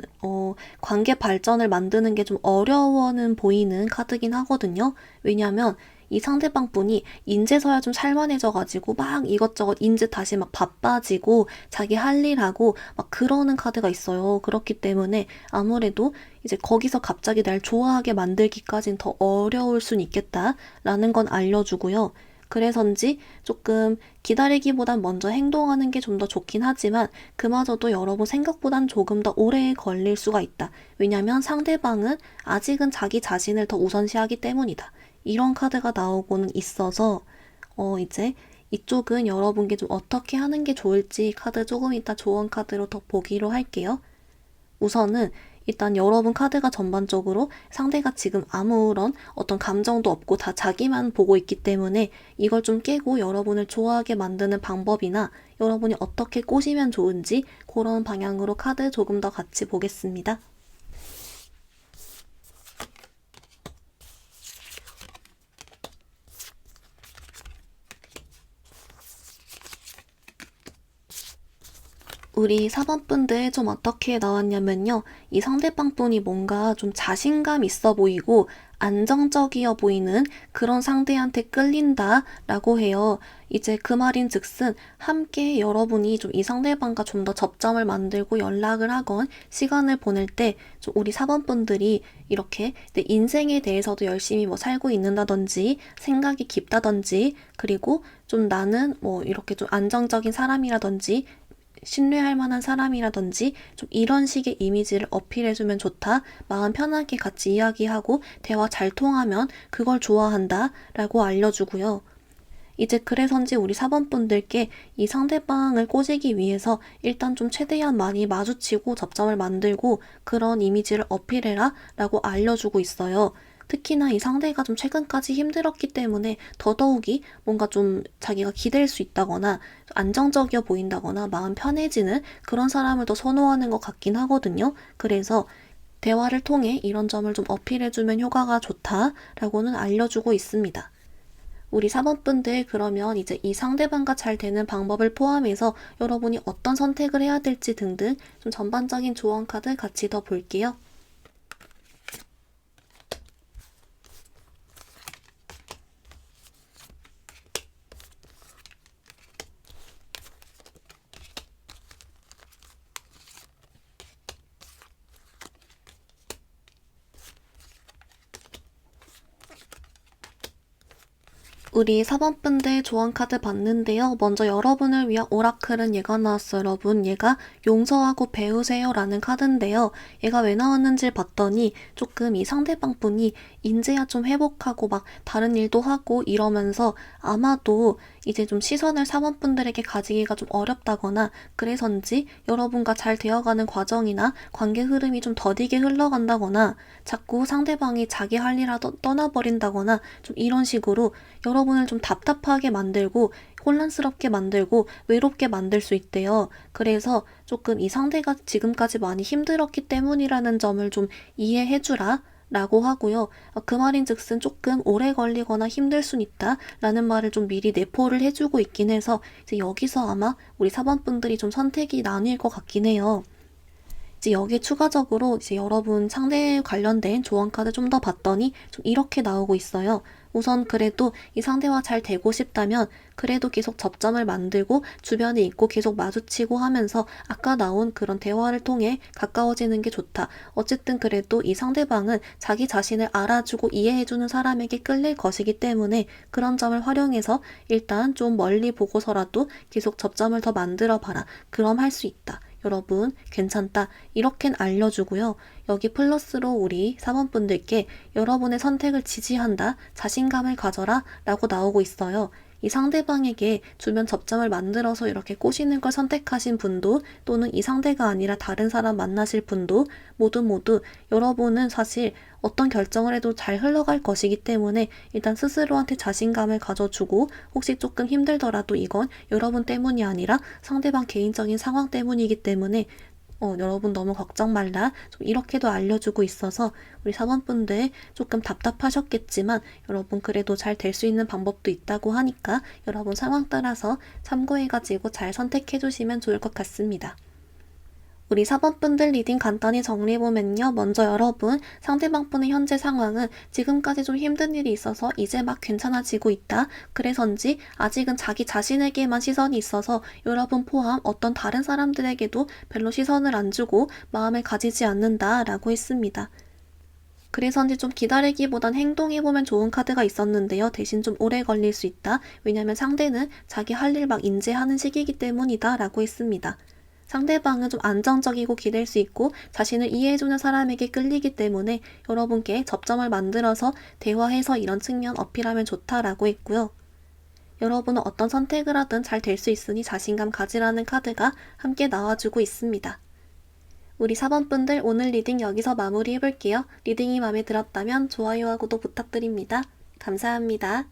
관계 발전을 만드는 게 좀 어려워는 보이는 카드긴 하거든요. 왜냐면 이 상대방 분이 인제서야 좀 살만해져가지고 막 이것저것 인제 다시 막 바빠지고 자기 할 일하고 막 그러는 카드가 있어요. 그렇기 때문에 아무래도 이제 거기서 갑자기 날 좋아하게 만들기까진 더 어려울 순 있겠다라는 건 알려주고요. 그래서인지 조금 기다리기보단 먼저 행동하는 게 좀 더 좋긴 하지만 그마저도 여러분 생각보단 조금 더 오래 걸릴 수가 있다. 왜냐면 상대방은 아직은 자기 자신을 더 우선시하기 때문이다. 이런 카드가 나오고는 있어서 이제 이쪽은 여러분께 좀 어떻게 하는 게 좋을지 카드 조금 이따 조언 카드로 더 보기로 할게요. 우선은 일단 여러분 카드가 전반적으로 상대가 지금 아무런 어떤 감정도 없고 다 자기만 보고 있기 때문에 이걸 좀 깨고 여러분을 좋아하게 만드는 방법이나 여러분이 어떻게 꼬시면 좋은지 그런 방향으로 카드 조금 더 같이 보겠습니다. 우리 4번분들 좀 어떻게 나왔냐면요. 이 상대방분이 뭔가 좀 자신감 있어 보이고 안정적이어 보이는 그런 상대한테 끌린다 라고 해요. 이제 그 말인 즉슨 함께 여러분이 좀 이 상대방과 좀 더 접점을 만들고 연락을 하건 시간을 보낼 때 좀 우리 4번분들이 이렇게 내 인생에 대해서도 열심히 뭐 살고 있는다든지 생각이 깊다든지 그리고 좀 나는 뭐 이렇게 좀 안정적인 사람이라든지 신뢰할 만한 사람이라든지 좀 이런 식의 이미지를 어필해주면 좋다. 마음 편하게 같이 이야기하고 대화 잘 통하면 그걸 좋아한다. 라고 알려주고요. 이제 그래서인지 우리 4번분들께 이 상대방을 꼬시기 위해서 일단 좀 최대한 많이 마주치고 접점을 만들고 그런 이미지를 어필해라 라고 알려주고 있어요. 특히나 이 상대가 좀 최근까지 힘들었기 때문에 더더욱이 뭔가 좀 자기가 기댈 수 있다거나 안정적이어 보인다거나 마음 편해지는 그런 사람을 더 선호하는 것 같긴 하거든요. 그래서 대화를 통해 이런 점을 좀 어필해주면 효과가 좋다라고는 알려주고 있습니다. 우리 4번분들 그러면 이제 이 상대방과 잘 되는 방법을 포함해서 여러분이 어떤 선택을 해야 될지 등등 좀 전반적인 조언 카드 같이 더 볼게요. 우리 4번분들 조언카드 봤는데요. 먼저 여러분을 위한 오라클은 얘가 나왔어요. 여러분, 얘가 용서하고 배우세요 라는 카드인데요. 얘가 왜 나왔는지 봤더니 조금 이 상대방분이 인제야 좀 회복하고 막 다른 일도 하고 이러면서 아마도 이제 좀 시선을 4번분들에게 가지기가 좀 어렵다거나 그래서인지 여러분과 잘 되어가는 과정이나 관계 흐름이 좀 더디게 흘러간다거나 자꾸 상대방이 자기 할 일하다 떠나버린다거나 좀 이런 식으로 여러분을 좀 답답하게 만들고 혼란스럽게 만들고 외롭게 만들 수 있대요. 그래서 조금 이 상대가 지금까지 많이 힘들었기 때문이라는 점을 좀 이해해주라 라고 하고요. 그 말인 즉슨 조금 오래 걸리거나 힘들 순 있다 라는 말을 좀 미리 내포를 해주고 있긴 해서 이제 여기서 아마 우리 4번분들이 좀 선택이 나뉠 것 같긴 해요. 이제 여기에 추가적으로 이제 여러분 상대에 관련된 조언 카드 좀 더 봤더니 좀 이렇게 나오고 있어요. 우선 그래도 이 상대와 잘 되고 싶다면 그래도 계속 접점을 만들고 주변에 있고 계속 마주치고 하면서 아까 나온 그런 대화를 통해 가까워지는 게 좋다. 어쨌든 그래도 이 상대방은 자기 자신을 알아주고 이해해주는 사람에게 끌릴 것이기 때문에 그런 점을 활용해서 일단 좀 멀리 보고서라도 계속 접점을 더 만들어 봐라. 그럼 할 수 있다. 여러분 괜찮다 이렇게 알려주고요. 여기 플러스로 우리 4번분들께 여러분의 선택을 지지한다 자신감을 가져라 라고 나오고 있어요. 이 상대방에게 주변 접점을 만들어서 이렇게 꼬시는 걸 선택하신 분도 또는 이 상대가 아니라 다른 사람 만나실 분도 모두 여러분은 사실 어떤 결정을 해도 잘 흘러갈 것이기 때문에 일단 스스로한테 자신감을 가져주고 혹시 조금 힘들더라도 이건 여러분 때문이 아니라 상대방 개인적인 상황 때문이기 때문에 여러분 너무 걱정 말라. 좀 이렇게도 알려주고 있어서 우리 4번분들 조금 답답하셨겠지만 여러분 그래도 잘 될 수 있는 방법도 있다고 하니까 여러분 상황 따라서 참고해가지고 잘 선택해주시면 좋을 것 같습니다. 우리 4번분들 리딩 간단히 정리해보면요. 먼저 여러분, 상대방분의 현재 상황은 지금까지 좀 힘든 일이 있어서 이제 막 괜찮아지고 있다. 그래서인지 아직은 자기 자신에게만 시선이 있어서 여러분 포함 어떤 다른 사람들에게도 별로 시선을 안 주고 마음을 가지지 않는다 라고 했습니다. 그래서인지 좀 기다리기보단 행동해보면 좋은 카드가 있었는데요. 대신 좀 오래 걸릴 수 있다. 왜냐면 상대는 자기 할 일 막 인지하는 시기이기 때문이다 라고 했습니다. 상대방은 좀 안정적이고 기댈 수 있고 자신을 이해해주는 사람에게 끌리기 때문에 여러분께 접점을 만들어서 대화해서 이런 측면 어필하면 좋다라고 했고요. 여러분은 어떤 선택을 하든 잘 될 수 있으니 자신감 가지라는 카드가 함께 나와주고 있습니다. 우리 4번분들 오늘 리딩 여기서 마무리해볼게요. 리딩이 마음에 들었다면 좋아요와 구독 부탁드립니다. 감사합니다.